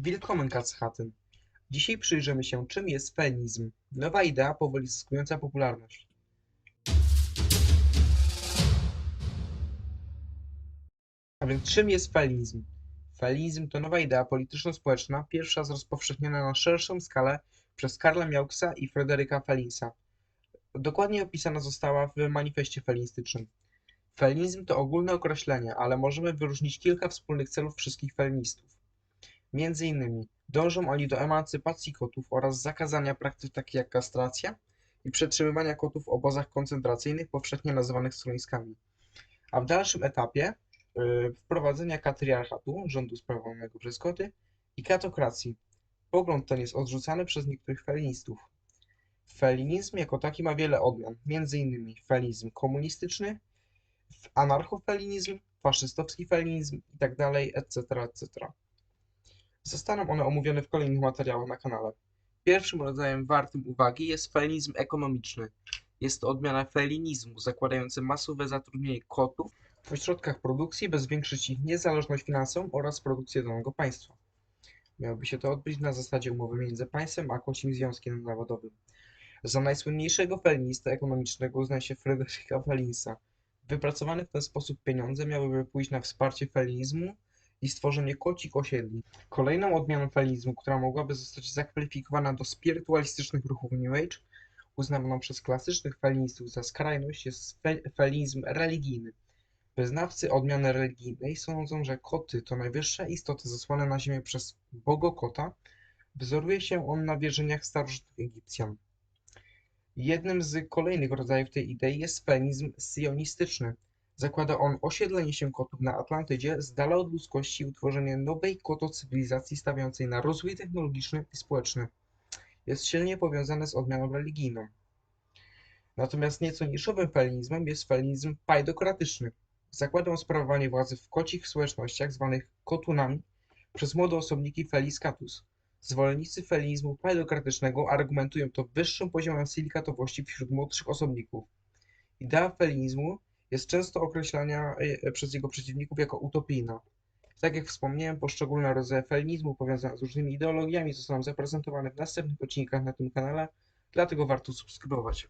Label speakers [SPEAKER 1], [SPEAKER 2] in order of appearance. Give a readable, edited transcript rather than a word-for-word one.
[SPEAKER 1] Willkommen Katzhaten. Dzisiaj przyjrzymy się, czym jest felinizm. Nowa idea powoli zyskująca popularność. A więc czym jest felinizm? Felinizm to nowa idea polityczno-społeczna, pierwsza rozpowszechniona na szerszą skalę przez Karla Miauxa i Fryderyka Felinsa. Dokładnie opisana została w manifestie felinistycznym. Felinizm to ogólne określenie, ale możemy wyróżnić kilka wspólnych celów wszystkich felinistów. Między innymi dążą oni do emancypacji kotów oraz zakazania praktyk takich jak kastracja i przetrzymywania kotów w obozach koncentracyjnych, powszechnie nazywanych schroniskami. A w dalszym etapie wprowadzenia katriarchatu, rządu sprawowanego przez koty, i katokracji. Pogląd ten jest odrzucany przez niektórych felinistów. Felinizm jako taki ma wiele odmian, m.in. felinizm komunistyczny, anarchofelinizm, faszystowski felinizm itd., etc., etc. Zostaną one omówione w kolejnych materiałach na kanale. Pierwszym rodzajem wartym uwagi jest felinizm ekonomiczny. Jest to odmiana felinizmu zakładająca masowe zatrudnienie kotów w ośrodkach produkcji, by zwiększyć ich niezależność finansową oraz produkcję danego państwa. Miałoby się to odbyć na zasadzie umowy między państwem a kocim związkiem zawodowym. Za najsłynniejszego felinistę ekonomicznego uznaje się Fryderyka Felinsa. Wypracowane w ten sposób pieniądze miałyby pójść na wsparcie felinizmu i stworzenie kocich osiedli. Kolejną odmianą felinizmu, która mogłaby zostać zakwalifikowana do spirytualistycznych ruchów New Age, uznawaną przez klasycznych felinistów za skrajność, jest felinizm religijny. Wyznawcy odmiany religijnej sądzą, że koty to najwyższe istoty zesłane na ziemię przez Bogokota. Wzoruje się on na wierzeniach starożytnych Egipcjan. Jednym z kolejnych rodzajów tej idei jest felinizm sionistyczny. Zakłada on osiedlenie się kotów na Atlantydzie z dala od ludzkości i utworzenie nowej kotocywilizacji stawiającej na rozwój technologiczny i społeczny. Jest silnie powiązane z odmianą religijną. Natomiast nieco niszowym felinizmem jest felinizm pajdokratyczny. Zakłada on sprawowanie władzy w kocich społecznościach zwanych kotunami przez młode osobniki felis catus. Zwolennicy felinizmu pajdokratycznego argumentują to wyższym poziomem silikatowości wśród młodszych osobników. Idea felinizmu jest często określana przez jego przeciwników jako utopijna. Tak jak wspomniałem, poszczególne rodzaje felinizmu powiązane z różnymi ideologiami zostaną zaprezentowane w następnych odcinkach na tym kanale, dlatego warto subskrybować.